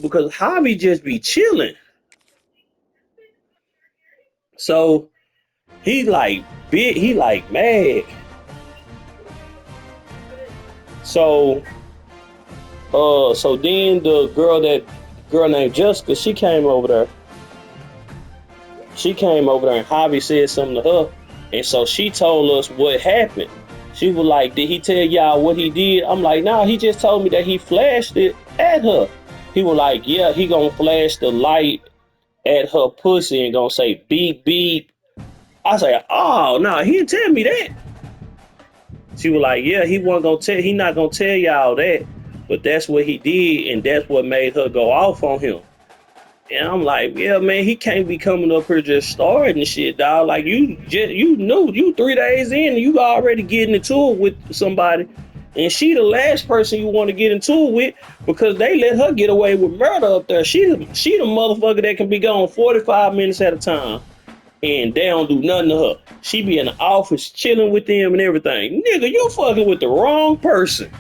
because Javi just be chilling. So he like big, he like mad. So so then the girl named Jessica, she came over there and Javi said something to her. And so she told us what happened. She was like, did he tell y'all what he did? I'm like, nah, he just told me that he flashed it at her. He was like, yeah, he gonna flash the light at her pussy and gonna say beep beep. I say, oh no, he didn't tell me that. She was like, yeah, he not gonna tell y'all that, but that's what he did, and that's what made her go off on him. And I'm like, yeah, man, he can't be coming up here just starting shit, dog. Like you knew you 3 days in, and you already getting into it with somebody, and she the last person you want to get into it with because they let her get away with murder up there. She the motherfucker that can be gone 45 minutes at a time, and they don't do nothing to her. She be in the office chilling with them and everything. Nigga, you fucking with the wrong person,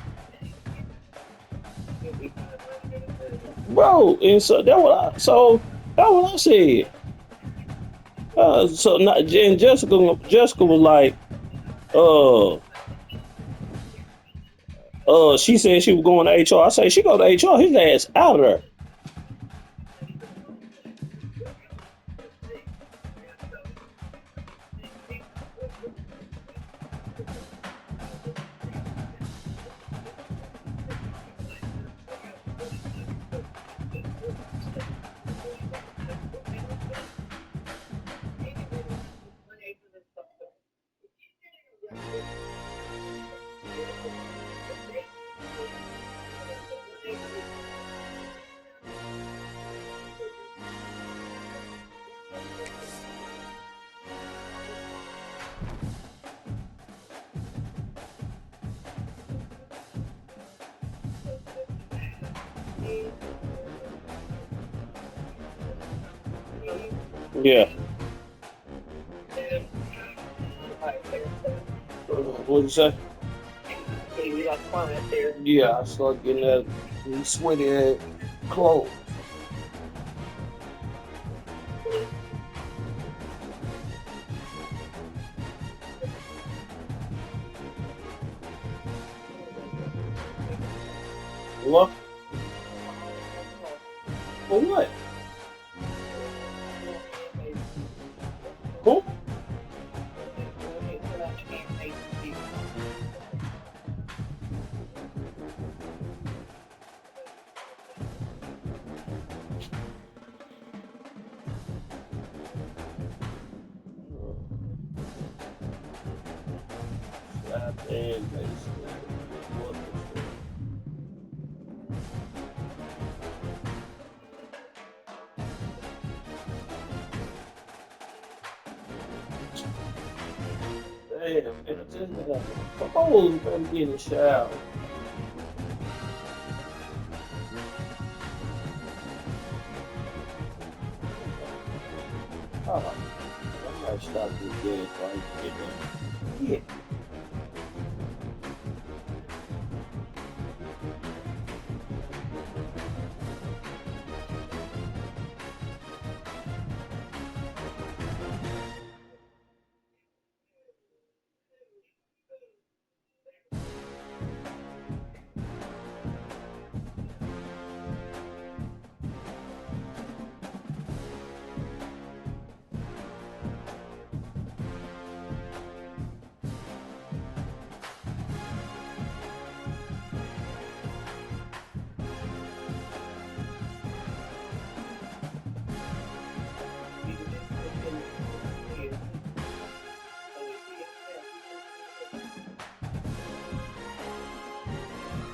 bro. And so that what I said. And Jessica was like, uh, she said she was going to HR. I say she go to HR. His ass out of there. Yeah. What'd you say? Yeah, I started getting that sweaty clothes. What? For what? Who? Goddamn, basically. What the fuck? Damn, man, I just got cold from getting in the shower. Oh, I might stop this gas so I can get that. Yeah.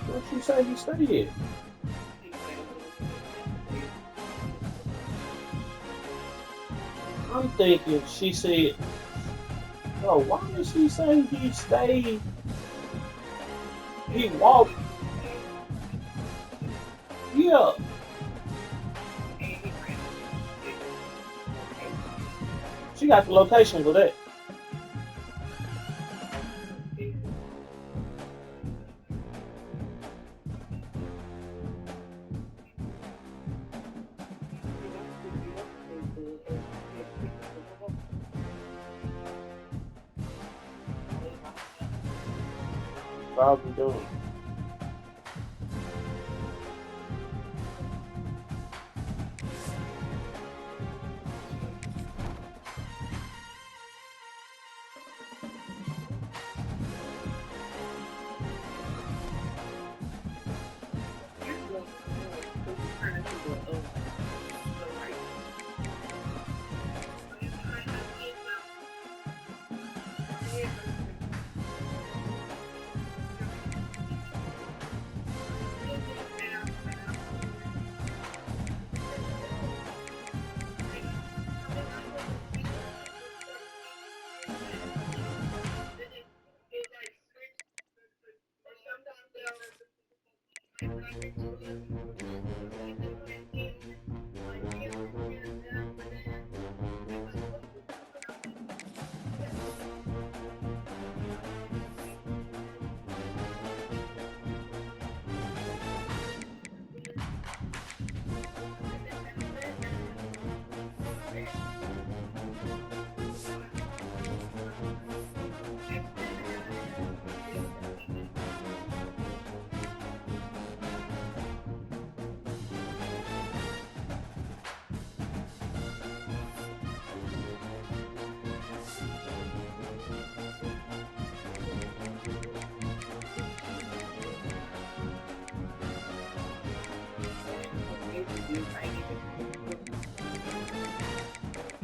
What you say you studied? I'm thinking she said, no, why did she say he stayed? He walked. Yeah. She got the location for that. Probably doing.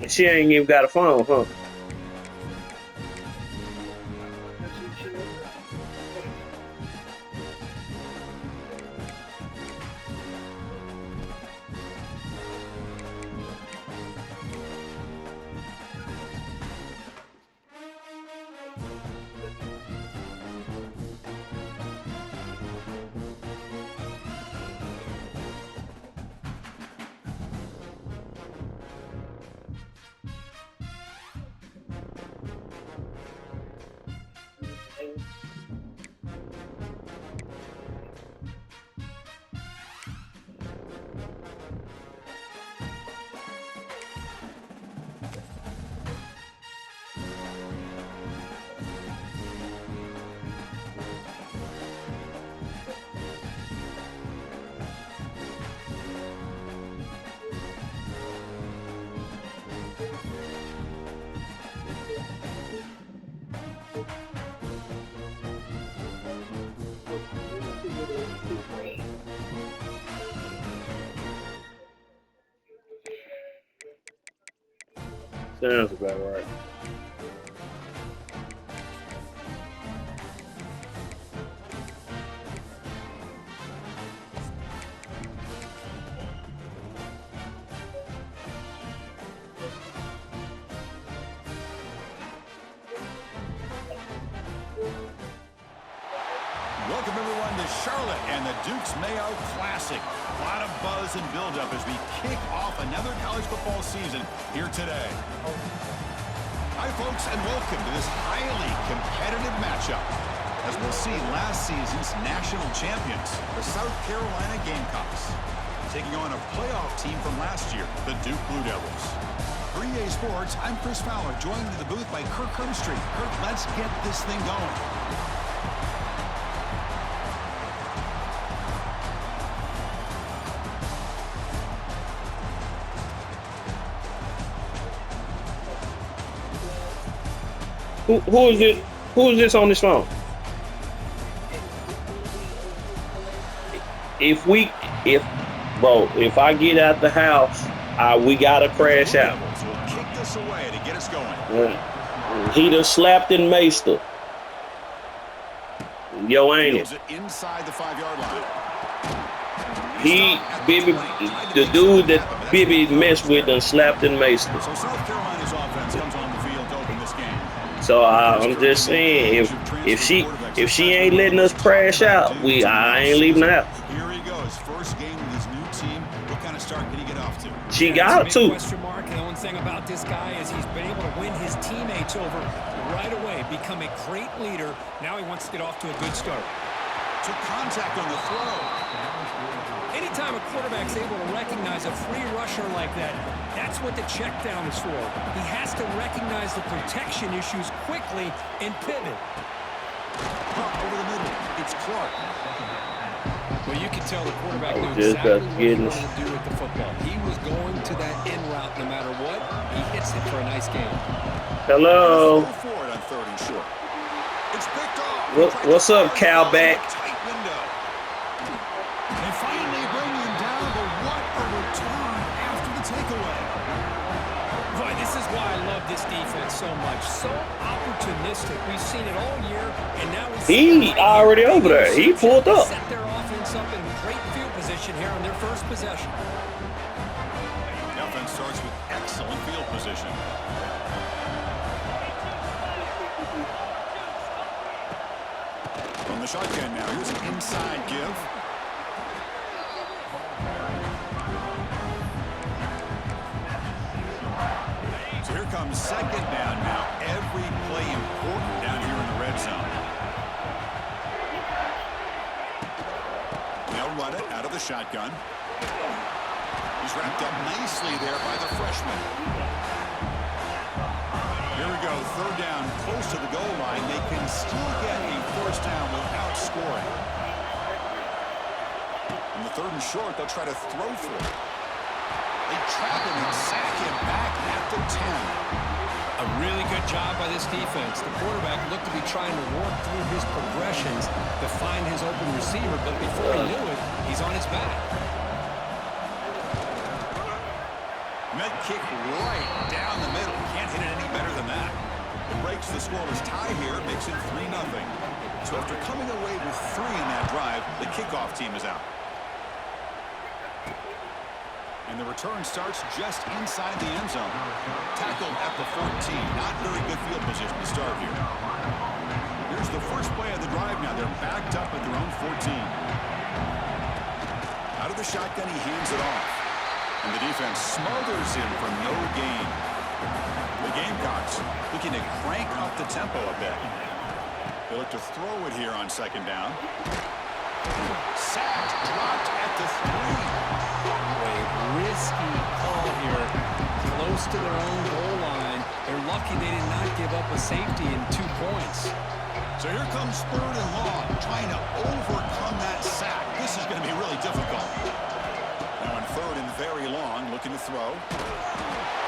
She ain't even got a phone, huh? Sounds about right. Welcome everyone to Charlotte and the Dukes Mayo Classic. A lot of buzz and build-up as we kick off another college football season here today. Hi folks, and welcome to this highly competitive matchup. As we'll see, last season's national champions, the South Carolina Gamecocks, taking on a playoff team from last year, the Duke Blue Devils. For EA Sports, I'm Chris Fowler, joined in the booth by Kirk Herbstreit. Kirk, let's get this thing going. Who is it? Who is this on this phone? If I get out the house, we gotta crash out. We'll kick this away to get us going. He done slapped and maced her. Yo, ain't it? Inside the 5-yard line. The dude that Bibby messed with done slapped and maced her. So South Carolina's offense comes on the field to open this game. So I'm just saying, if she ain't letting us crash out, I ain't leaving the house. Here he goes, first game with his new team. What kind of start can he get off to? She got to. Question mark. And the one thing about this guy is he's been able to win his teammates over right away, become a great leader. Now he wants to get off to a good start. Took contact on the throw. Anytime a quarterback's able to recognize a free rusher like that, that's what the check down is for. He has to recognize the protection issues quickly and pivot. Cook over the middle. It's Clark. Well, you can tell the quarterback knew just exactly about what he getting wanted to do with the football. He was going to that in route no matter what. He hits it for a nice game. Hello. Throw for it on 3rd and short. It's picked off. What's up, Cowback? Tight window. They finally bring him down, but what a return after the takeaway. Boy, this is why I love this defense so much. So opportunistic. We've seen it all year, and now He already over there. He pulled up. Set their offense up in great field position here on their first possession. The offense starts with excellent field position. From the shotgun now, here's an inside give. So here comes 2nd down now. Every play important down here in the red zone. They'll run it out of the shotgun. He's wrapped up nicely there by the freshman. Here we go, 3rd down, close to the goal line. They can still get a 1st down without scoring. On the 3rd and short, they'll try to throw for it. They trap him and sack him back at the 10. A really good job by this defense. The quarterback looked to be trying to work through his progressions to find his open receiver, but before he knew it, he's on his back. Met kick right down the middle. Can't hit it any better than that. It breaks the scoreless tie here, makes it 3-0. So after coming away with 3 in that drive, the kickoff team is out. And the return starts just inside the end zone. Tackled at the 14. Not very good field position to start here. Here's the first play of the drive now. They're backed up at their own 14. Out of the shotgun, he hands it off. And the defense smothers him for no gain. The Gamecocks looking to crank up the tempo a bit. They look to throw it here on 2nd down. Sacked, dropped at the 3. Risky call here, close to their own goal line. They're lucky they did not give up a safety in 2 points. So here comes 3rd and long, trying to overcome that sack. This is going to be really difficult. Now on 3rd and very long, looking to throw.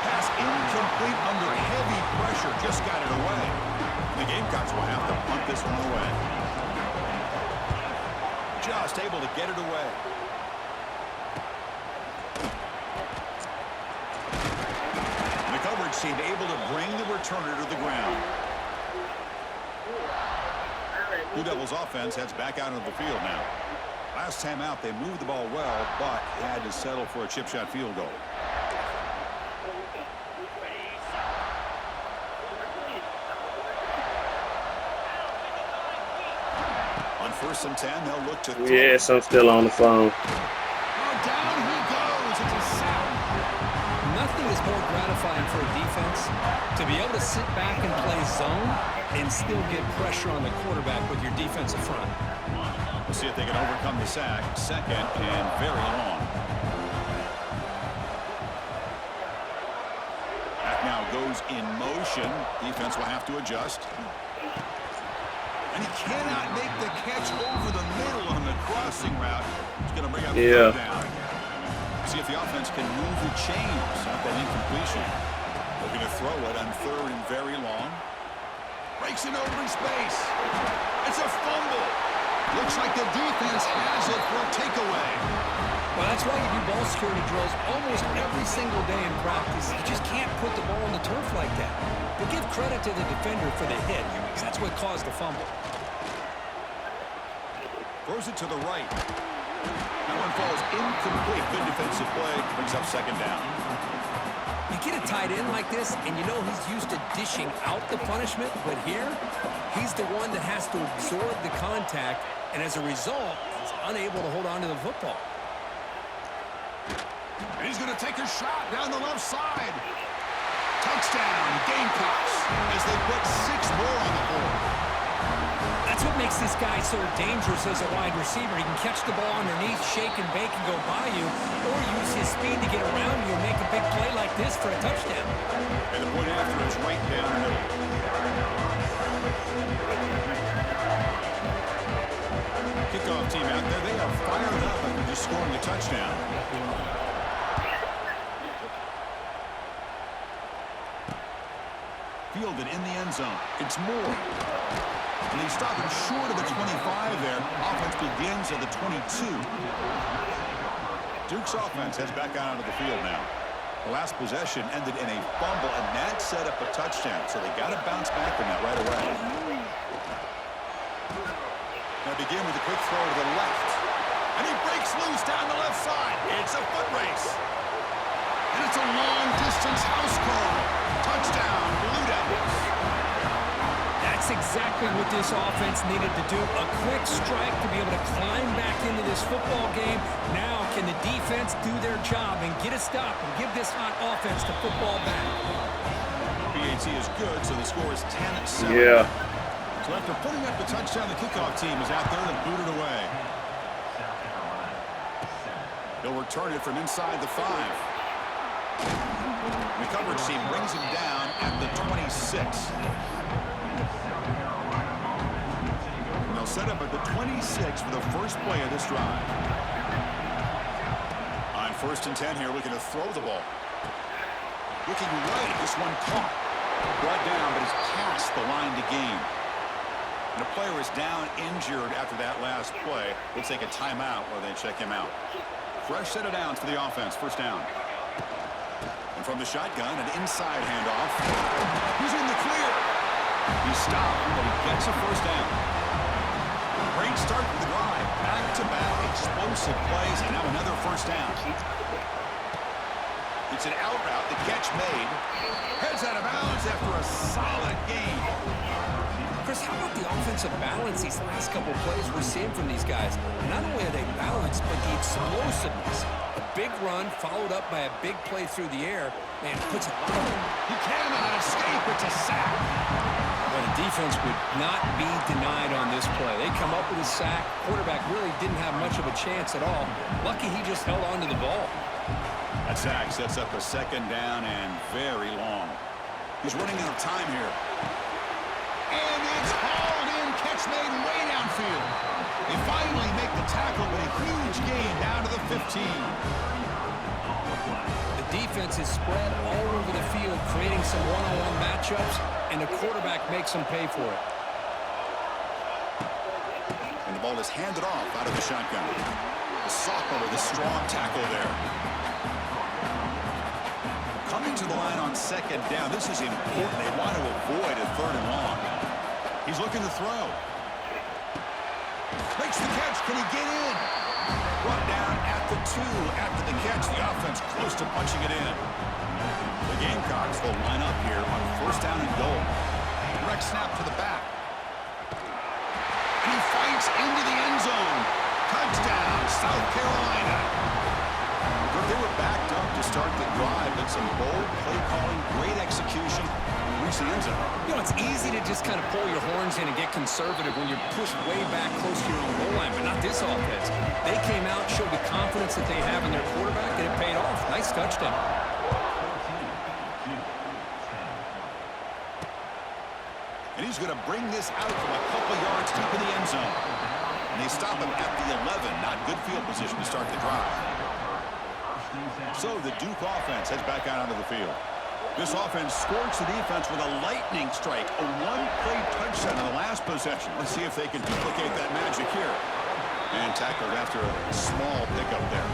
Pass incomplete under heavy pressure, just got it away. The Gamecocks will have to punt this one away. Just able to get it away. Seemed able to bring the returner to the ground. Blue Devils offense heads back out into the field now. Last time out, they moved the ball well, but had to settle for a chip shot field goal. On 1st and 10, they'll look to throw. Yes, I'm still on the phone. Down he goes. It's a sack. Nothing is more gratifying for a defense to be able to sit back and play zone and still get pressure on the quarterback with your defensive front. We'll see if they can overcome the sack. 2nd and very long. That now goes in motion. Defense will have to adjust. And he cannot make the catch over the middle on the crossing route. He's going to bring up the down. See if the offense can move the chains off that incompletion. Looking to throw it on 3rd and very long. Breaks it over in space. It's a fumble. Looks like the defense has it for a takeaway. Well, that's why you do ball security drills almost every single day in practice. You just can't put the ball on the turf like that. But give credit to the defender for the hit. That's what caused the fumble. Throws it to the right. That one falls incomplete. Good defensive play. Brings up 2nd down. You get a tight end like this, and you know he's used to dishing out the punishment, but here, he's the one that has to absorb the contact, and as a result, he's unable to hold on to the football. And he's going to take a shot down the left side. Touchdown, Gamecocks, as they put 6 more on the board. That's what makes this guy so dangerous as a wide receiver. He can catch the ball underneath, shake and bake and go by you, or use his speed to get around you and make a big play like this for a touchdown. And the point after is right down the middle. kickoff team out there. They are fired up after just scoring a touchdown. Fielded in the end zone. It's Moore. And they stop him short of the 25 there. Offense begins at the 22. Duke's offense heads back out onto the field now. The last possession ended in a fumble, and that set up a touchdown. So they got to bounce back from that right away. Now begin with a quick throw to the left. And he breaks loose down the left side. It's a foot race. And it's a long-distance house call. Touchdown, Blue Devils. That's exactly what this offense needed to do. A quick strike to be able to climb back into this football game. Now can the defense do their job and get a stop and give this hot offense the football back? PAT is good, so the score is 10-7. Yeah. So after putting up the touchdown, the kickoff team is out there and booted away. They'll return it from inside the 5. The coverage team brings him down at the 26. They'll set up at the 26 for the first play of this drive. On 1st and 10 here, looking to throw the ball. Looking right, this one caught. Brought down, but is past the line to gain. And the player is down injured after that last play. We'll take a timeout while they check him out. Fresh set of downs for the offense, first down. And from the shotgun, an inside handoff. He's in the clear. He's stopped, but he gets a first down. Great start for the drive. Back-to-back explosive plays, and now another first down. It's an out route. The catch made. Heads out of bounds after a solid gain. Chris, how about the offensive balance these last couple plays we're seeing from these guys? Not only are they balanced, but the explosiveness. A big run followed up by a big play through the air. Man, puts a lot of... He cannot escape. It's a sack. Well, the defense would not be denied on this play. They come up with a sack. Quarterback really didn't have much of a chance at all. Lucky he just held on to the ball. That sack sets up a second down and very long. He's running out of time here. And it's hauled in. Catch made way downfield. They finally make the tackle with a huge gain down to the 15. The defense is spread all over the field, creating some one-on-one matchups, and the quarterback makes them pay for it. And the ball is handed off out of the shotgun. The sophomore with a strong tackle there. Coming to the line on second down. This is important. They want to avoid a 3rd and long. He's looking to throw. Makes the catch. Can he get in? Brought down at the 2 after the catch. The offense close to punching it in. The Gamecocks will line up here on 1st down and goal. Direct snap to the back. And he fights into the end zone. Touchdown, South Carolina. They were backed up to start the drive, but some bold play calling, great execution. Reach the end zone. You know, it's easy to just kind of pull your horns in and get conservative when you're pushed way back close to your own goal line, but not this offense. They came out, showed the confidence that they have in their quarterback, and it paid off. Nice touchdown. And he's going to bring this out from a couple yards deep in the end zone. And they stop him at the 11. Not good field position to start the drive. So the Duke offense heads back out onto the field. This offense scorched the defense with a lightning strike. A one-play touchdown in the last possession. Let's see if they can duplicate that magic here. And tackled after a small pickup there.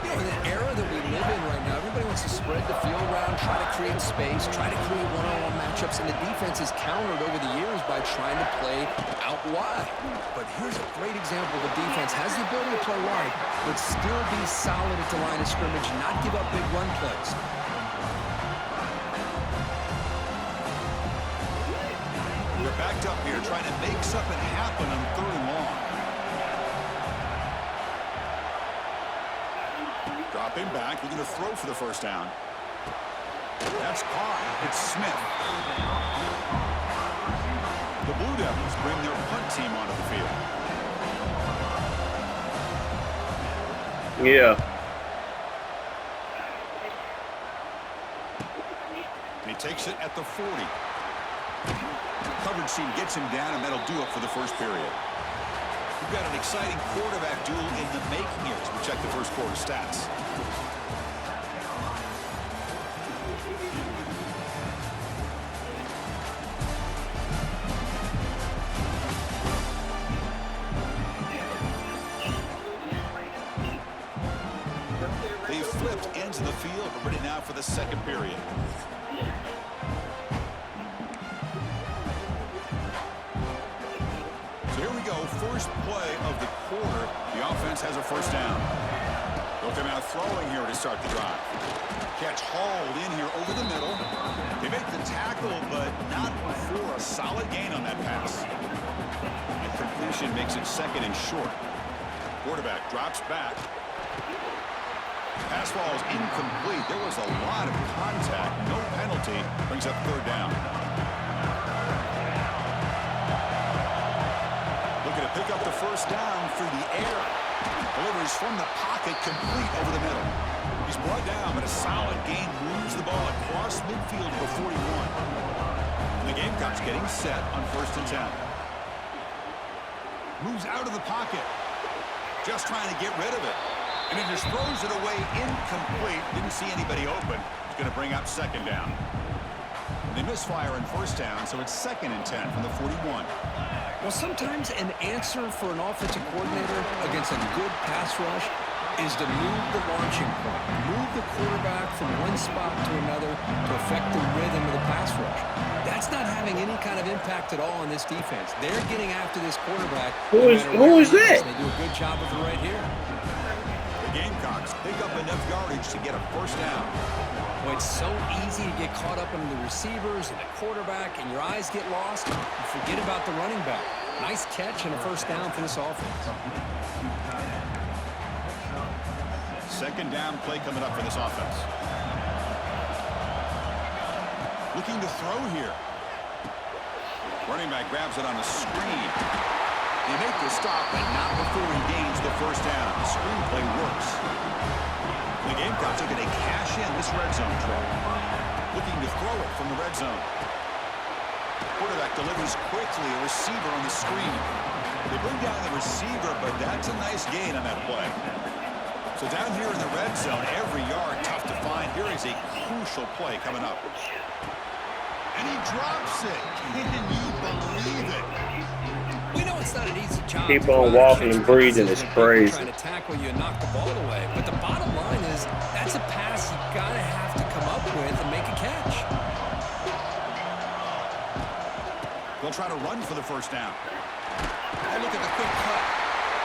You know, in the era that we live in right now, everybody wants to spread the field around, try to create space, try to create one-on-one matchups, and the defense is countered over the years by trying to play out wide. But here's a great example. The defense has the ability to play wide, but still be solid at the line of scrimmage and not give up big run plays. They're backed up here trying to make something happen on 3rd and long. Dropping back, looking to throw for the first down. That's caught. It's Smith. The Blue Devils bring their punt team onto the field. Yeah. And he takes it at the 40. The coverage team gets him down, and that'll do it for the first period. We've got an exciting quarterback duel in the making here as we check the first quarter stats. They've flipped ends of the field. We're ready now for the second period. So here we go. First play of the quarter. The offense has a first down. They'll come out throwing here to start the drive. Catch hauled in here over the middle. They make the tackle, but not before a solid gain on that pass. And completion makes it second and short. Quarterback drops back. Pass ball is incomplete. There was a lot of contact. No penalty. Brings up third down. Looking to pick up the first down through the air. Delivers from the pocket, complete over the middle. He's brought down, but a solid gain moves the ball across midfield to the 41. And the Gamecocks getting set on 1st and 10. Moves out of the pocket. Just trying to get rid of it. And he just throws it away incomplete. Didn't see anybody open. It's going to bring up second down. And they misfire on first down, so it's 2nd and 10 from the 41. Well, sometimes an answer for an offensive coordinator against a good pass rush is to move the launching point, move the quarterback from one spot to another to affect the rhythm of the pass rush. That's not having any kind of impact at all on this defense. They're getting after this quarterback. Who is that? They do a good job of it right here. Gamecocks pick up enough yardage to get a first down. Well, it's so easy to get caught up in the receivers and the quarterback, and your eyes get lost. You forget about the running back. Nice catch and a first down for this offense. Second down play coming up for this offense. Looking to throw here. Running back grabs it on a screen. They make the stop, but not before he gains the first down. The screenplay works. The Gamecocks are going to cash in this red zone trip. Looking to throw it from the red zone. Quarterback delivers quickly, a receiver on the screen. They bring down the receiver, but that's a nice gain on that play. So down here in the red zone, every yard tough to find. Here is a crucial play coming up. And he drops it. Can you believe it? We know it's not an easy job. Keep on walking and breathing. It's crazy. Trying to tackle you and knock the ball away. But the bottom line is that's a pass you got to have to come up with and make a catch. They'll try to run for the first down. Oh, look at the quick cut.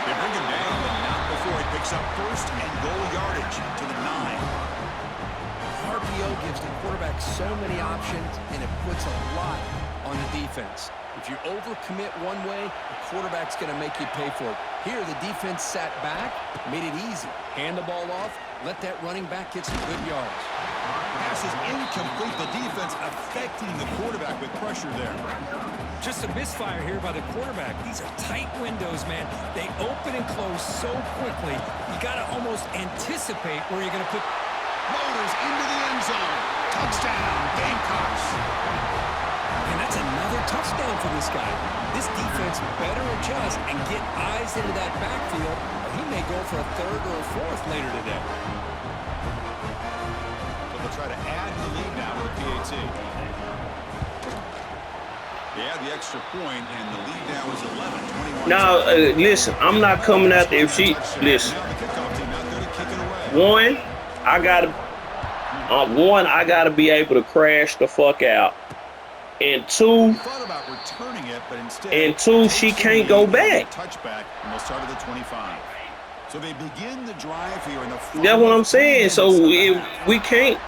They bring him down, but not before he picks up first and goal yardage to the 9. RPO gives the quarterback so many options, and it puts a lot on the defense. If you overcommit one way, the quarterback's going to make you pay for it. Here, the defense sat back, made it easy. Hand the ball off, let that running back get some good yards. Pass is incomplete. The defense affecting the quarterback with pressure there. Just a misfire here by the quarterback. These are tight windows, man. They open and close so quickly. You got to almost anticipate where you're going to put. Motors into the end zone. Touchdown, Gamecocks. And that's another touchdown for this guy. This defense better adjust and get eyes into that backfield. He may go for a third or a fourth later today. So they'll try to add the lead now with the PAT. They add the extra point, and the lead now is 11-21. Now, listen, I'm not coming out there. If she, listen, one, I gotta be able to crash the fuck out. And two, she can't go back. Touchback, and they'll start at the 25. So they begin the drive here in the. That's what I'm saying. So we can't,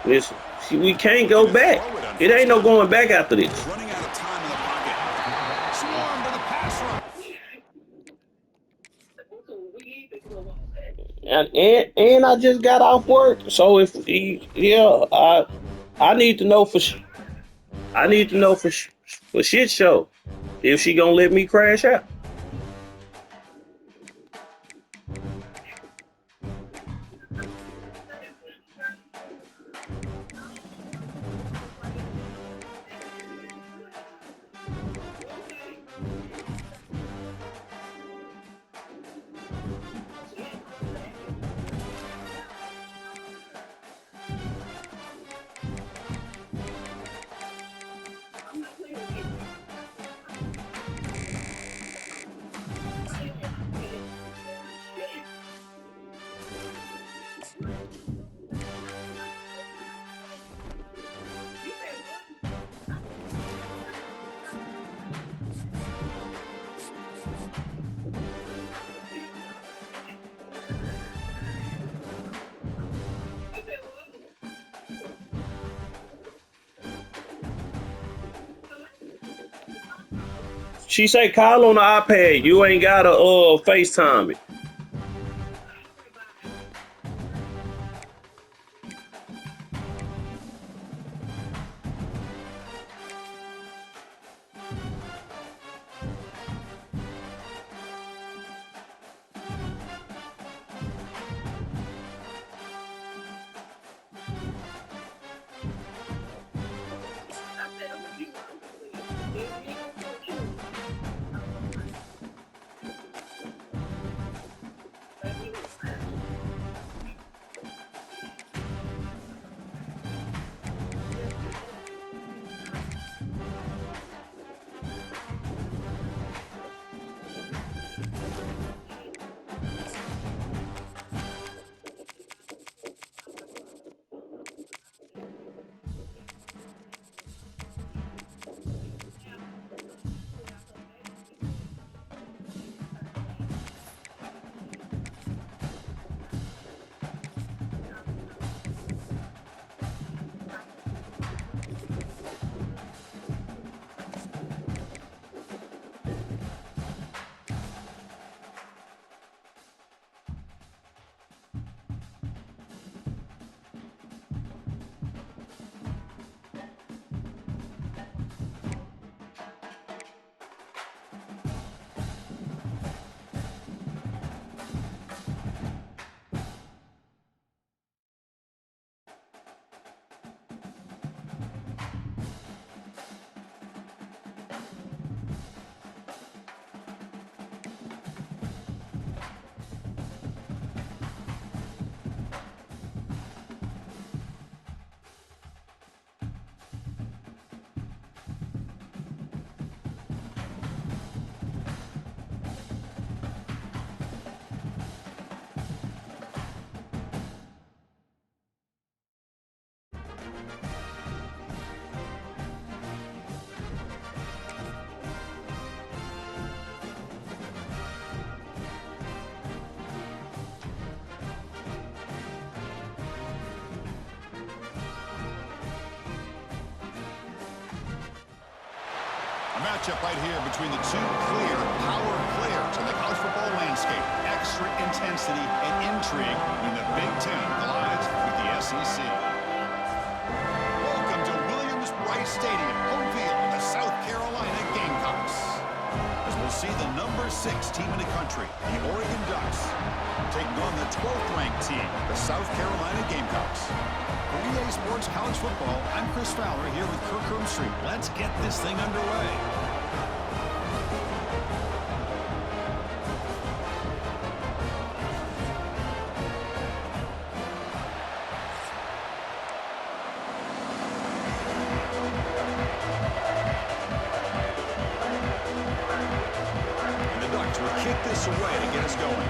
listen, we can't go back. It ain't no going back after this. Running out of time in the pocket. Swarm to the pass rush. And I just got off work. So if I need to know for shit show if she gonna let me crash out. She say call on the iPad. You ain't gotta FaceTime it. A matchup right here between the two clear power players in the college football landscape. Extra intensity and intrigue when the Big Ten collides with the SEC. Welcome to Williams-Brice Stadium, home field of the South Carolina Gamecocks. As we'll see the number 6 team in the country, the Oregon Ducks, taking on the 12th-ranked team, the South Carolina Gamecocks. For EA Sports College Football, I'm Chris Fowler here with Kirk Herbstreit. Let's get this thing underway. And the Ducks will kick this away to get us going.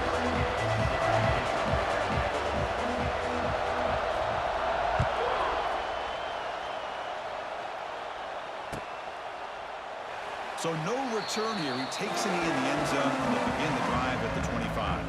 So no return here. He takes it in the end zone and they begin the drive at the 25.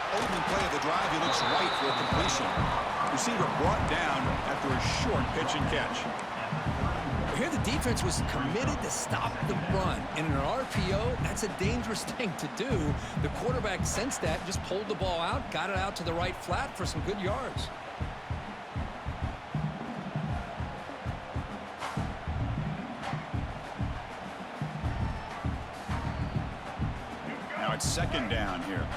Opening play of the drive, he looks right for a completion. Receiver brought down after a short pitch and catch. Here the defense was committed to stop the run. And in an RPO, that's a dangerous thing to do. The quarterback sensed that, just pulled the ball out, got it out to the right flat for some good yards. Now it's second down here.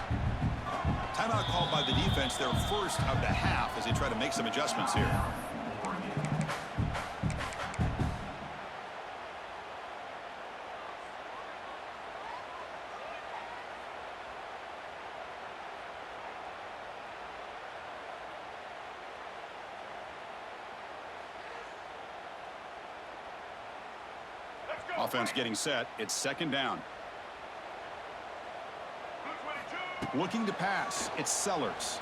Timeout called by the defense, their first of the half as they try to make some adjustments here. Offense getting set. It's second down. Looking to pass. It's Sellers.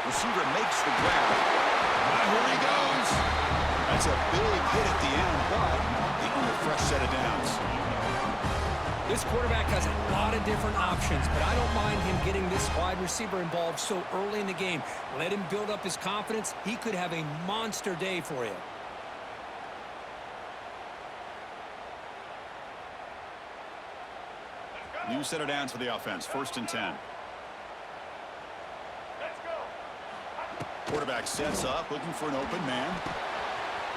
Receiver makes the grab. Now here he goes. That's a big hit at the end, but they earn a fresh set of downs. This quarterback has a lot of different options, but I don't mind him getting this wide receiver involved so early in the game. Let him build up his confidence. He could have a monster day for you. New set of downs for the offense. 1st and 10. Quarterback sets up, looking for an open man.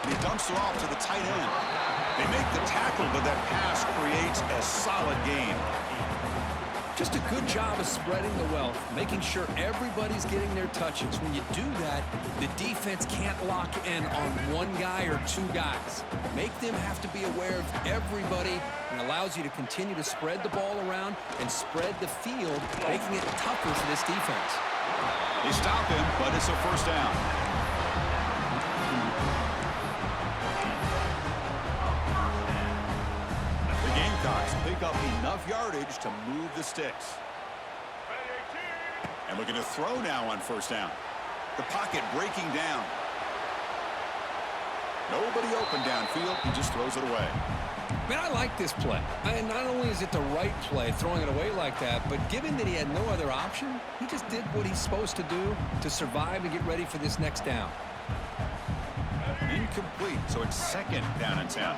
And he dumps it off to the tight end. They make the tackle, but that pass creates a solid gain. Just a good job of spreading the wealth, making sure everybody's getting their touches. When you do that, the defense can't lock in on one guy or two guys. Make them have to be aware of everybody, and allows you to continue to spread the ball around and spread the field, making it tougher for this defense. They stop him, but it's a 1st down. The Gamecocks pick up enough yardage to move the sticks. And looking to throw now on 1st down. The pocket breaking down. Nobody open downfield. He just throws it away. Man, I like this play. And not only is it the right play, throwing it away like that, but given that he had no other option, he just did what he's supposed to do to survive and get ready for this next down. Incomplete, so it's 2nd down and 10.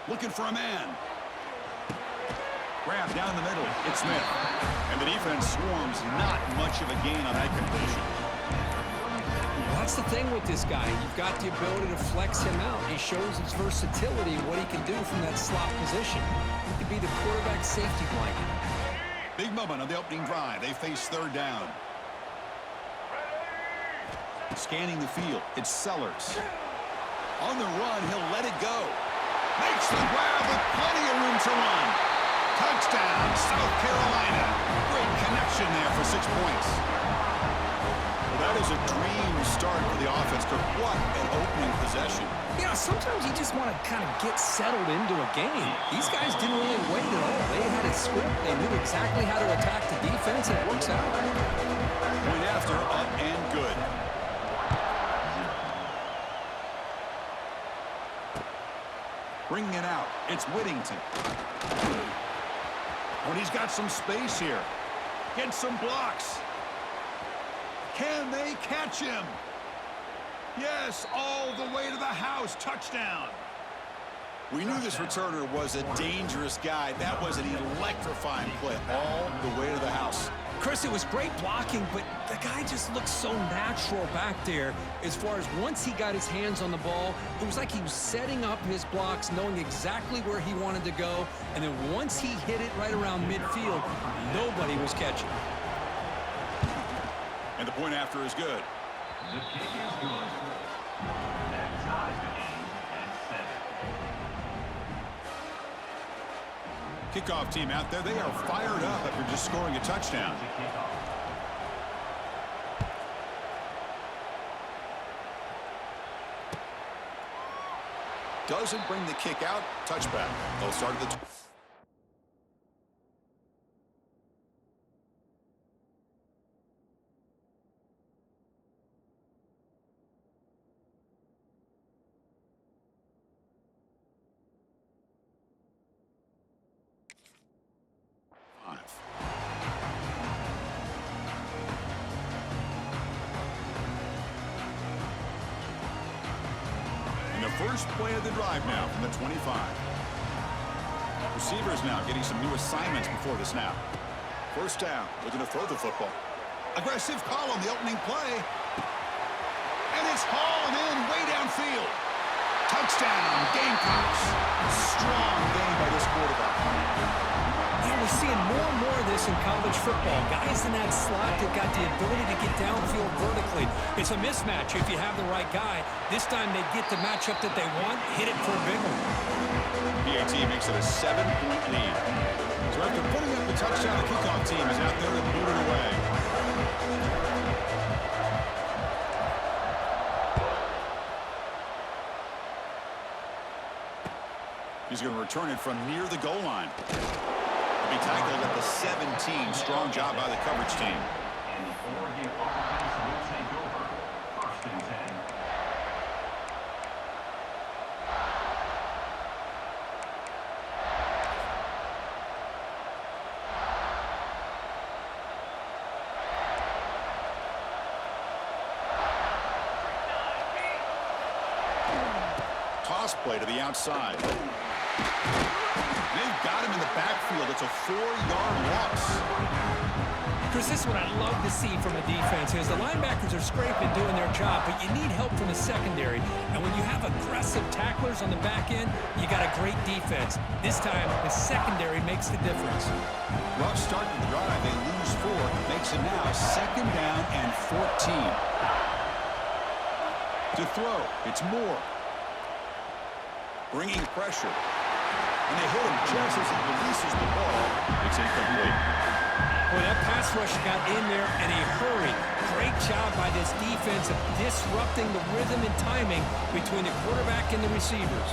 Looking for a man. Grab down the middle. It's Smith. And the defense swarms. Not much of a gain on that completion. That's the thing with this guy. You've got the ability to flex him out. He shows his versatility, what he can do from that slot position. He could be the quarterback safety blanket. Big moment on the opening drive. They face 3rd down. Scanning the field. It's Sellers. On the run, he'll let it go. Makes the grab with plenty of room to run. Touchdown, South Carolina. Great connection there for 6 points. Well, that is a dream start for the offense. What an opening possession. Yeah, sometimes you just want to kind of get settled into a game. These guys didn't really wait at all. They had a script. They knew exactly how to attack the defense, and it works out. Point after, up and good. Bringing it out. It's Whittington. When he's got some space here. Get some blocks. Can they catch him? Yes, all the way to the house. Touchdown. We knew this returner was a dangerous guy. That was an electrifying play all the way to the house. Chris, it was great blocking, but the guy just looked so natural back there as far as once he got his hands on the ball, it was like he was setting up his blocks, knowing exactly where he wanted to go, and then once he hit it right around midfield, nobody was catching. And the point after is good. The kick is good. That ties the game at 7. Kickoff team out there. They are fired up after just scoring a touchdown. Doesn't bring the kick out. Touchback. They'll start at the... First play of the drive now from the 25. Receivers now getting some new assignments before the snap. First down, looking to throw the football. Aggressive call on the opening play. And it's hauled in way downfield. Touchdown, Gamecocks. Strong game by this quarterback. Yeah, we're seeing more and more of this in college football. Guys in that slot that got the ability to get downfield vertically. It's a mismatch if you have the right guy. This time they get the matchup that they want, hit it for a big one. PAT makes it a 7-point lead. So after putting up the touchdown, the kickoff team is out there to boot it away. He's going to return it from near the goal line. He'll be tackled at the 17. Strong job by the coverage team. And the Oregon offense will take over. 1st and 10. Toss play to the outside. They've got him in the backfield. It's a 4-yard loss. Chris, this is what I love to see from a defense is the linebackers are scraping, doing their job, but you need help from the secondary. And when you have aggressive tacklers on the back end, you got a great defense. This time, the secondary makes the difference. Rough start to the drive. They lose 4. Makes it now 2nd down and 14. To throw, it's Moore. Bringing pressure. And they hit him just as he releases the ball. It's incomplete. Boy, that pass rush got in there in a hurry. Great job by this defense of disrupting the rhythm and timing between the quarterback and the receivers.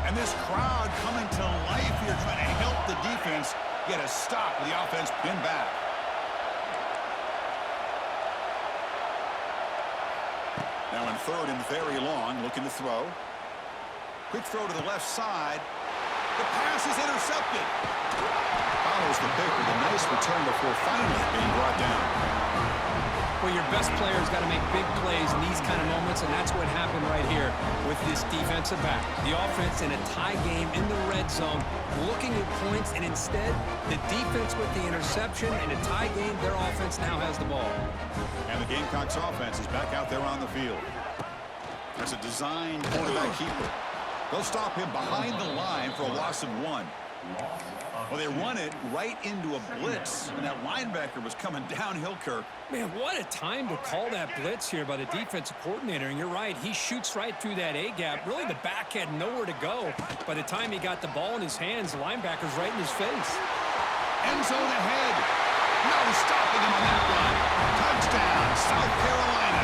And this crowd coming to life here, trying to help the defense get a stop with the offense pinned back. Now in 3rd and very long, looking to throw. Quick throw to the left side. The pass is intercepted. Follows the pick with a nice return before finally being brought down. Well, your best player's got to make big plays in these kind of moments, and that's what happened right here with this defensive back. The offense in a tie game in the red zone, looking at points, and instead, the defense with the interception. In a tie game, their offense now has the ball. And the Gamecocks offense is back out there on the field. There's a designed quarterback keeper. They'll stop him behind the line for a loss of 1. Well, they run it right into a blitz, and that linebacker was coming downhill, Kirk. Man, what a time to call that blitz here by the defensive coordinator. And you're right, he shoots right through that A-gap. Really, the back had nowhere to go. By the time he got the ball in his hands, the linebacker's right in his face. End zone ahead. No stopping him on that run. Touchdown, South Carolina.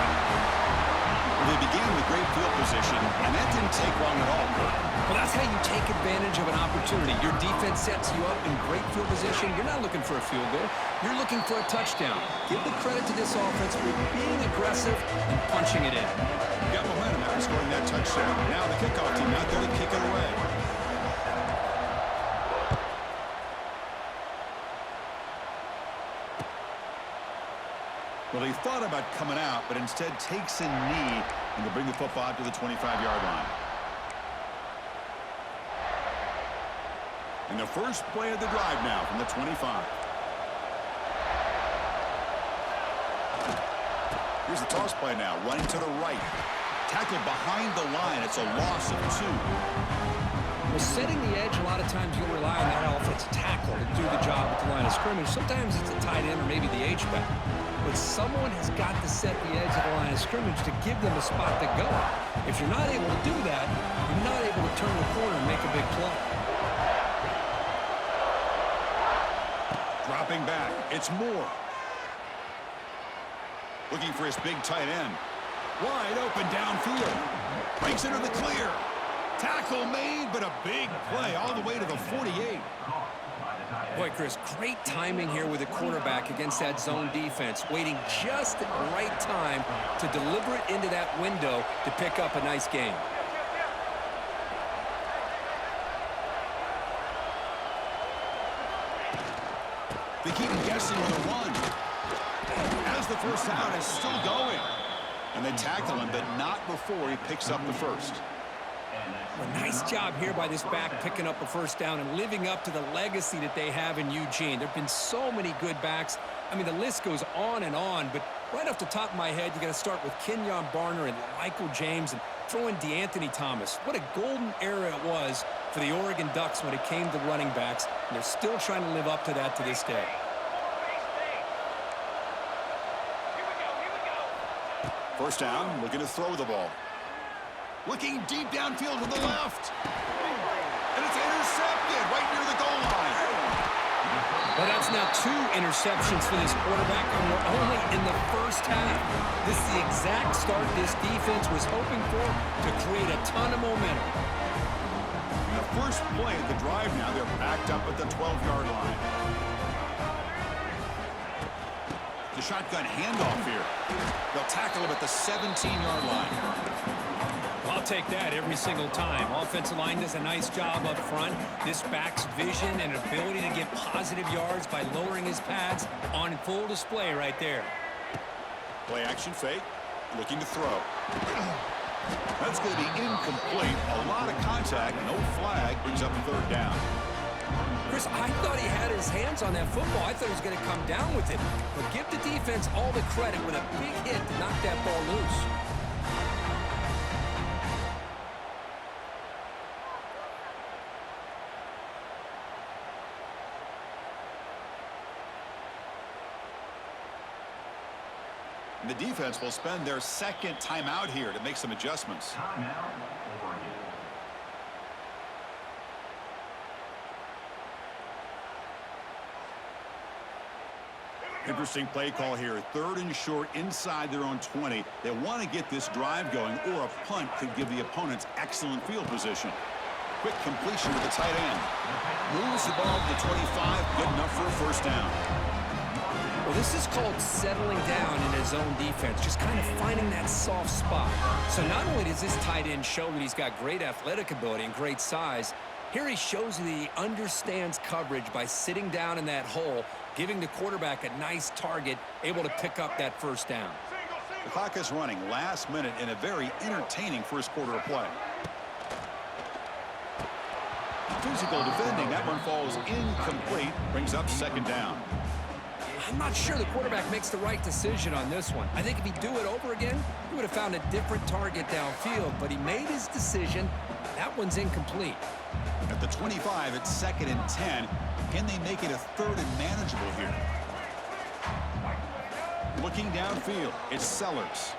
Well, they began with great field position, and that didn't take long at all, Kirk. Well, that's how you take advantage of an opportunity. Your defense sets you up in great field position. You're not looking for a field goal. You're looking for a touchdown. Give the credit to this offense for being aggressive and punching it in. Got momentum after scoring that touchdown. Now the kickoff team out there to kick it away. Well, he thought about coming out, but instead takes a knee and to bring the football out to the 25-yard line. And the first play of the drive now from the 25. Here's the toss play now, running to the right. Tackled behind the line. It's a loss of 2. Well, setting the edge, a lot of times you'll rely on that offensive tackle to do the job at the line of scrimmage. Sometimes it's a tight end or maybe the H-back. But someone has got to set the edge of the line of scrimmage to give them a spot to go. If you're not able to do that, you're not able to turn the corner and make a big play. Dropping back, it's Moore. Looking for his big tight end. Wide open downfield. Breaks into the clear. Tackle made, but a big play all the way to the 48. Boy, Chris, great timing here with the quarterback against that zone defense, waiting just at the right time to deliver it into that window to pick up a nice gain. They keep him guessing with a run. As the first down is still going. And they tackle him, but not before he picks up the first. A nice job here by this back picking up a first down and living up to the legacy that they have in Eugene. There have been so many good backs. I mean, the list goes on and on, but right off the top of my head, you got to start with Kenyon Barner and Michael James and throw in DeAnthony Thomas. What a golden era it was for the Oregon Ducks when it came to running backs, and they're still trying to live up to that to this day. First down, looking to throw the ball. Looking deep downfield to the left. And it's intercepted right near the goal line. Well, that's now 2 interceptions for this quarterback, and we're only in the first half. This is the exact start this defense was hoping for to create a ton of momentum. The first play of the drive now, they're backed up at the 12-yard line. The shotgun handoff here. They'll tackle him at the 17-yard line. I'll take that every single time. Offensive line does a nice job up front. This back's vision and ability to get positive yards by lowering his pads on full display right there. Play action fake, looking to throw. That's going to be incomplete. A lot of contact, no flag, brings up 3rd down. Chris, I thought he had his hands on that football. I thought he was going to come down with it. But give the defense all the credit with a big hit to knock that ball loose. The defense will spend their 2nd timeout here to make some adjustments. Timeout, Oregon. Interesting play call here. 3rd and short inside their own 20. They want to get this drive going, or a punt could give the opponents excellent field position. Quick completion to the tight end. Moves the ball to the 25. Good enough for a 1st down. Well, this is called settling down in his own defense, just kind of finding that soft spot. So not only does this tight end show that he's got great athletic ability and great size, here he shows that he understands coverage by sitting down in that hole, giving the quarterback a nice target, able to pick up that 1st down. The clock is running last minute in a very entertaining first quarter of play. Physical defending. That one falls incomplete. Brings up 2nd down. I'm not sure the quarterback makes the right decision on this one. I think if he'd do it over again, he would have found a different target downfield, but he made his decision. That one's incomplete. At the 25, it's 2nd and 10. Can they make it a 3rd and manageable here? Looking downfield, it's Sellers.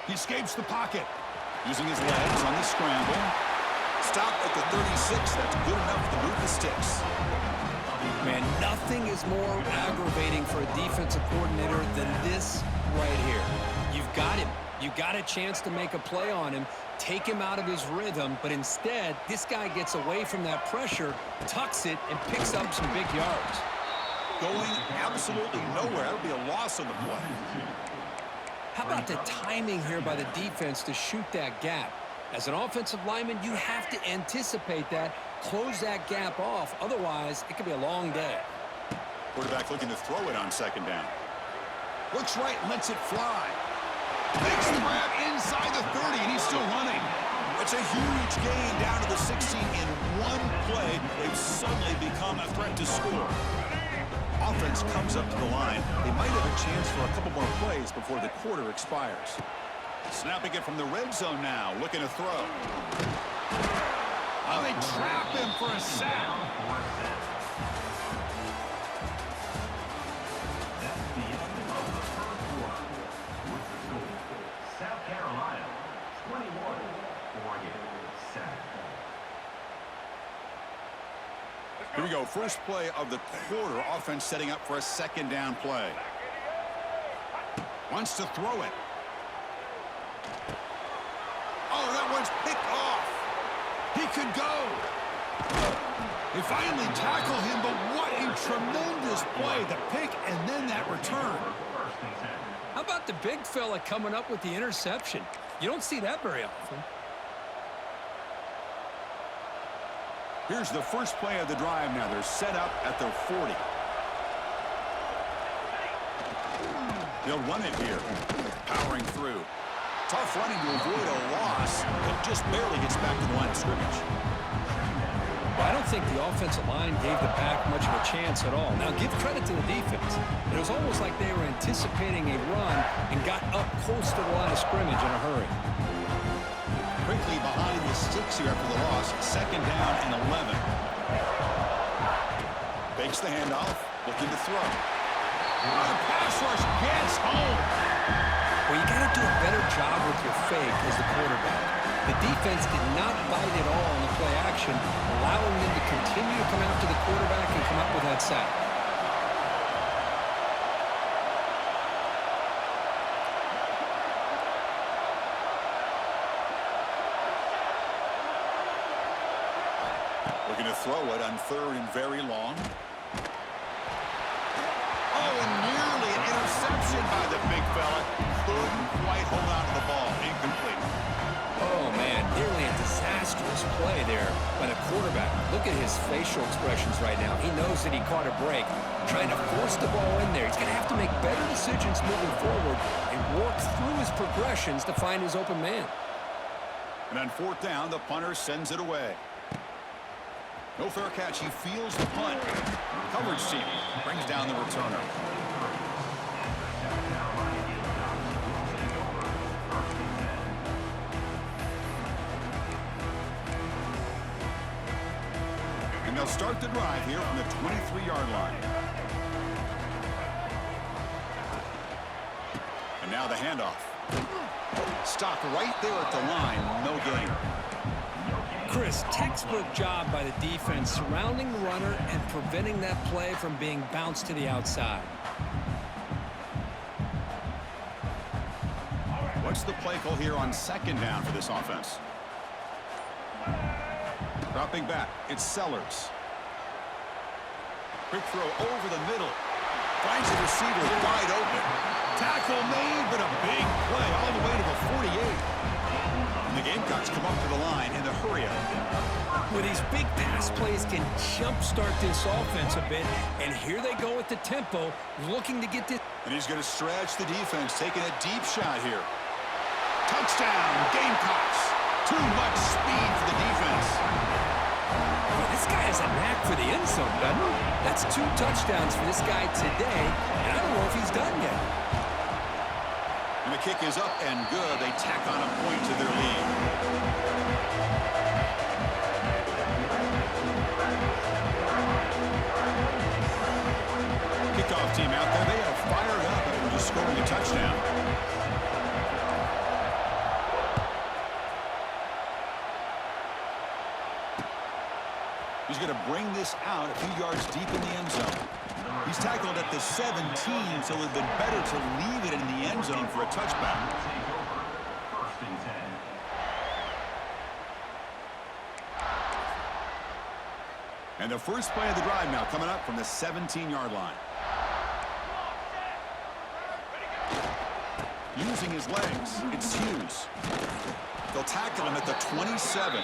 He escapes the pocket. Using his legs on the scramble. Stop at the 36. That's good enough to move the sticks. Man, nothing is more aggravating for a defensive coordinator than this right here. You've got him. You've got a chance to make a play on him, take him out of his rhythm, but instead, this guy gets away from that pressure, tucks it, and picks up some big yards. Going absolutely nowhere. That'll be a loss on the play. How about the timing here by the defense to shoot that gap? As an offensive lineman, you have to anticipate that, close that gap off. Otherwise, it could be a long day. Quarterback looking to throw it on 2nd down. Looks right, lets it fly. Makes the grab inside the 30, and he's still running. It's a huge gain down to the 16 in one play. They've suddenly become a threat to score. Offense comes up to the line. They might have a chance for a couple more plays before the quarter expires. Snapping it from the red zone now, looking to throw. Oh, they trap him for a sack. That's the end of the first quarter. With the score, South Carolina 21, Oregon 7. Here we go, first play of the quarter. Offense setting up for a 2nd down play. Wants to throw it. Oh, that one's picked off. He could go. They finally tackle him, but what a tremendous play. The pick and then that return. How about the big fella coming up with the interception? You don't see that very often. Here's the first play of the drive now. They're set up at their 40. They'll run it here. Powering through. Tough running to avoid a loss, but just barely gets back to the line of scrimmage. Well, I don't think the offensive line gave the back much of a chance at all. Now, give credit to the defense. It was almost like they were anticipating a run and got up close to the line of scrimmage in a hurry. Quickly behind the sticks here after the loss. 2nd down and 11. Fakes the handoff, looking to throw. The pass rush gets home. Well, you got to do a better job with your fake as the quarterback. The defense did not bite at all on the play action, allowing them to continue to come after the quarterback and come up with that sack. Looking to throw it on 3rd and very long. Oh, and nearly an interception by the big fella. Couldn't quite hold on to the ball. Incomplete. Oh, man, nearly a disastrous play there by the quarterback. Look at his facial expressions right now. He knows that he caught a break, trying to force the ball in there. He's going to have to make better decisions moving forward and work through his progressions to find his open man. And on 4th down, the punter sends it away. No fair catch. He feels the punt. Coverage team brings down the returner. And they'll start the drive here from the 23-yard line. And now the handoff. Stopped right there at the line. No gain. Chris, textbook job by the defense surrounding the runner and preventing that play from being bounced to the outside. What's the play call here on 2nd down for this offense? Dropping back, it's Sellers. Quick throw over the middle. Finds the receiver wide open. Tackle made, but a big play all the way to the 48. And the Gamecocks come up to the line in the hurry-up. With these big pass plays can jumpstart this offense a bit, and here they go with the tempo, looking to get this. And he's going to stretch the defense, taking a deep shot here. Touchdown, Gamecocks. Too much speed for the defense. This guy has a knack for the end zone, doesn't he? That's 2 touchdowns for this guy today, and I don't know if he's done yet. And the kick is up and good. They tack on a point to their lead. Kickoff team out there. They are fired up after just scoring a touchdown. He's going to bring this out a few yards deep in the end zone. He's tackled at the 17, so it would have been better to leave it in the end zone for a touchback. And the first play of the drive now coming up from the 17-yard line. Using his legs, it's Hughes. They'll tackle him at the 27.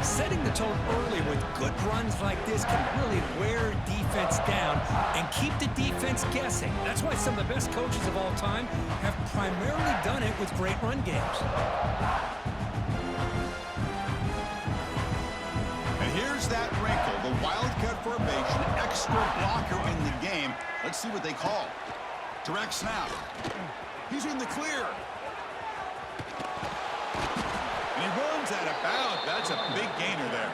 Setting the tone early with good runs like this can really wear defense down and keep the defense guessing. That's why some of the best coaches of all time have primarily done it with great run games. And here's that wrinkle, the wildcat formation, extra blocker in the game. Let's see what they call. Direct snap. He's in the clear. And he runs out of bounds. That's a big gainer there.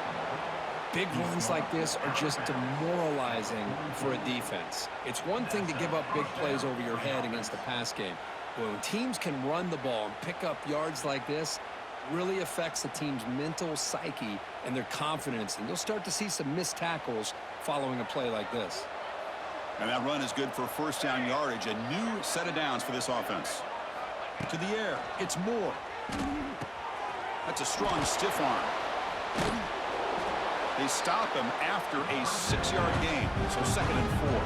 Big runs like this are just demoralizing for a defense. It's one thing to give up big plays over your head against a pass game. But when teams can run the ball and pick up yards like this, it really affects the team's mental psyche and their confidence. And you'll start to see some missed tackles following a play like this. And that run is good for first down yardage. A new set of downs for this offense. To the air. It's Moore. That's a strong stiff arm. They stop him after a 6-yard gain. So 2nd and 4.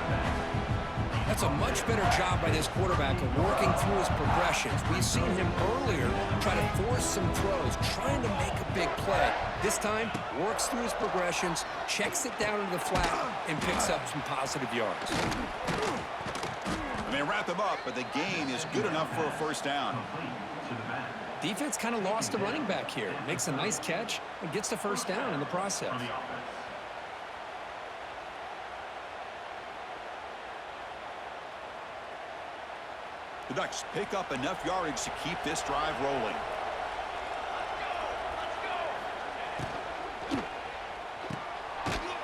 That's a much better job by this quarterback of working through his progressions. We've seen him earlier try to force some throws, trying to make a big play. This time, works through his progressions, checks it down into the flat, and picks up some positive yards. And they wrap him up, but the gain is good enough for a first down. Defense kind of lost the running back here. Makes a nice catch and gets the first down in the process. The Ducks pick up enough yardage to keep this drive rolling.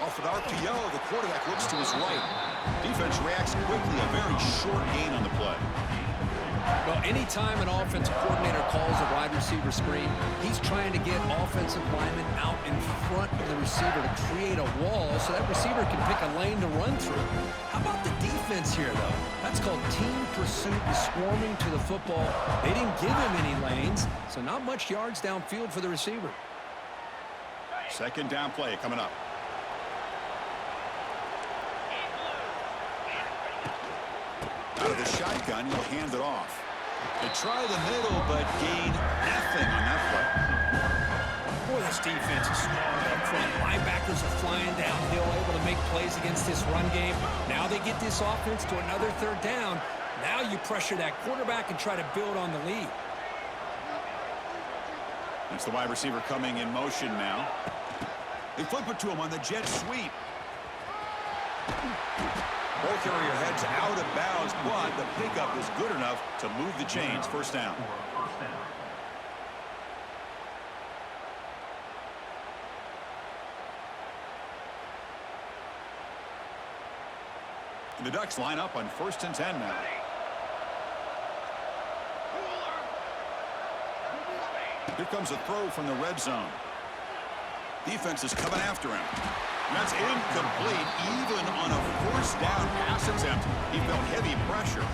Off an RPO, the quarterback looks to his right. Defense reacts quickly, a very short gain on the play. Well, anytime an offensive coordinator calls a wide receiver screen, he's trying to get offensive linemen out in front of the receiver to create a wall so that receiver can pick a lane to run through. How about the defense here, though? That's called team pursuit and swarming to the football. They didn't give him any lanes, so not much yards downfield for the receiver. Second down play coming up. Out of the shotgun, he'll hand it off. They try the middle, but gain nothing on that play. Boy, this defense is strong up front. Linebackers are flying downhill, able to make plays against this run game. Now they get this offense to another third down. Now you pressure that quarterback and try to build on the lead. It's the wide receiver coming in motion now. They flip it to him on the jet sweep. Ball carrier heads out of bounds, but the pickup is good enough to move the chains. First down. The Ducks line up on 1st and 10 now. Here comes a throw from the red zone. Defense is coming after him. And that's incomplete. Even on a 4th down pass attempt, he felt heavy pressure.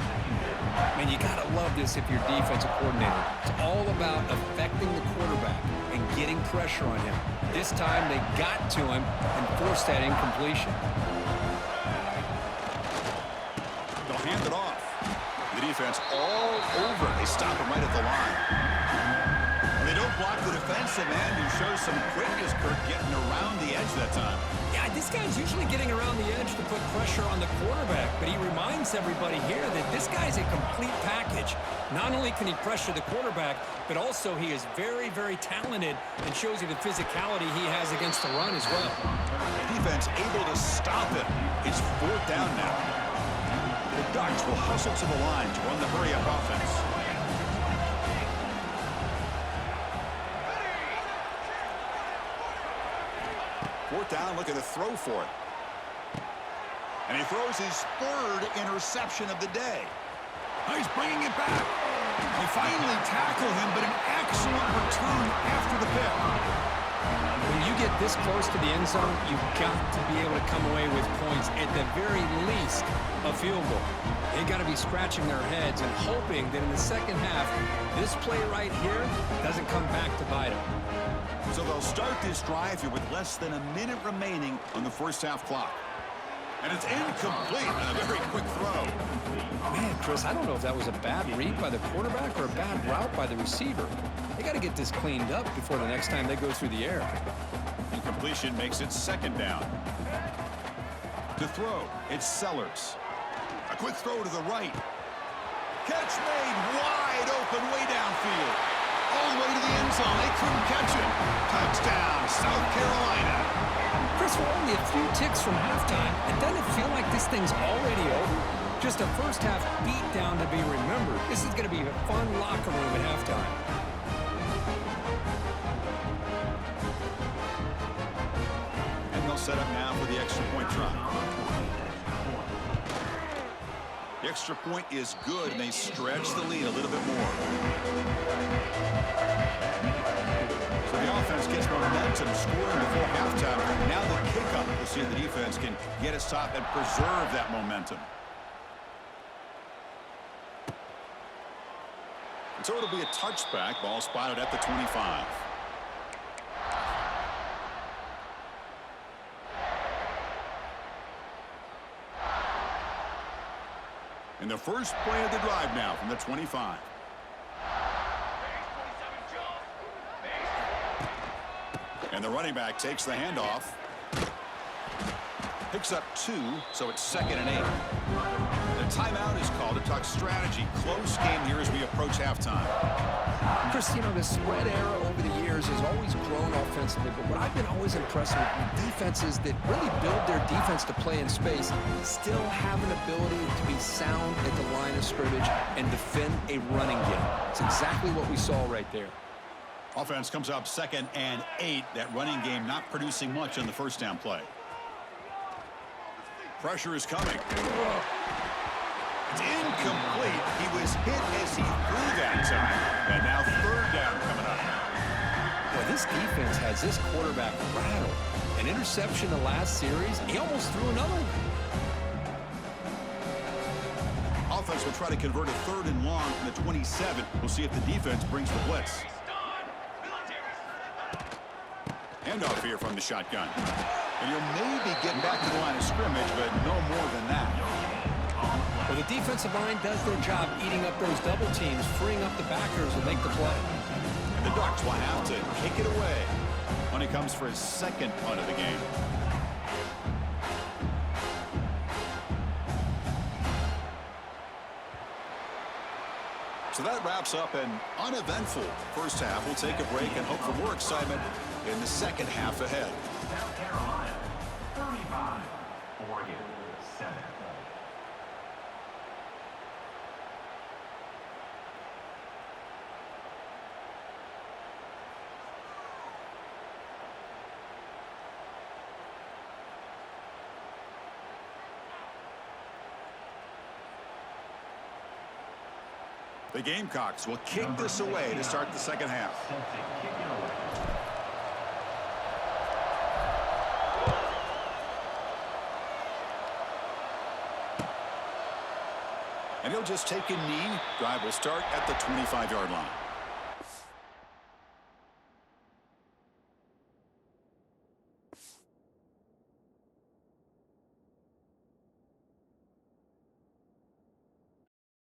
Man, you got to love this if you're defensive coordinator. It's all about affecting the quarterback and getting pressure on him. This time they got to him and forced that incompletion. They'll hand it off. The defense all over. They stop him right at the line. They don't block the defensive end, who shows some quickness, Kirk, getting around the edge that time. Yeah, this guy's usually getting around the edge to put pressure on the quarterback, but he reminds everybody here that this guy's a complete package. Not only can he pressure the quarterback, but also he is very, very talented and shows you the physicality he has against the run as well. Defense able to stop it. It's 4th down now. The Ducks will hustle to the line to run the hurry-up offense. Fourth down, look at the throw for it. And he throws his 3rd interception of the day. Oh, he's bringing it back. They finally tackle him, but an excellent return after the pick. When you get this close to the end zone, you've got to be able to come away with points, at the very least, a field goal. They've got to be scratching their heads and hoping that in the second half, this play right here doesn't come back to bite them. So they'll start this drive here with less than a minute remaining on the first half clock. And it's incomplete on a very quick throw. Man, Chris, I don't know if that was a bad read by the quarterback or a bad route by the receiver. They got to get this cleaned up before the next time they go through the air. Incompletion makes it 2nd down. To throw, it's Sellers. A quick throw to the right. Catch made wide open way downfield. All the way to the end zone. They couldn't catch it. Touchdown, South Carolina. Chris, we're only a few ticks from halftime. It doesn't feel like this thing's already over. Just a first half beatdown to be remembered. This is going to be a fun locker room at halftime. And they'll set up now for the extra point try. The extra point is good, and they stretch the lead a little bit more. So the offense gets momentum, scoring before halftime. Now the kick-up. We'll see if the defense can get a stop and preserve that momentum. And so it'll be a touchback. Ball spotted at the 25. And the first play of the drive now from the 25. And the running back takes the handoff. Picks up 2, so it's 2nd and 8. The timeout is called to talk strategy. Close game here as we approach halftime. Chris, you know, the spread era over the years has always grown offensively, but what I've been always impressed with defenses that really build their defense to play in space still have an ability to be sound at the line of scrimmage and defend a running game. It's exactly what we saw right there. Offense comes up 2nd and 8. That running game not producing much on the first down play. Pressure is coming. It's incomplete. He was hit as he threw that time. And now third down coming up. Well, this defense has this quarterback rattled. An interception the last series. He almost threw another one. Offense will try to convert a 3rd and long from the 27. We'll see if the defense brings the blitz. Handoff here from the shotgun. And you'll maybe get back to the line of scrimmage, but no more than that. Well, the defensive line does their job eating up those double teams, freeing up the backers to make the play. And the Ducks will have to kick it away when he comes for his 2nd punt of the game. So that wraps up an uneventful first half. We'll take a break and hope for more excitement in the second half ahead. South Carolina, 35. Oregon, 7. The Gamecocks will kick this away to start the second half. And he'll just take a knee. Drive will start at the 25-yard line.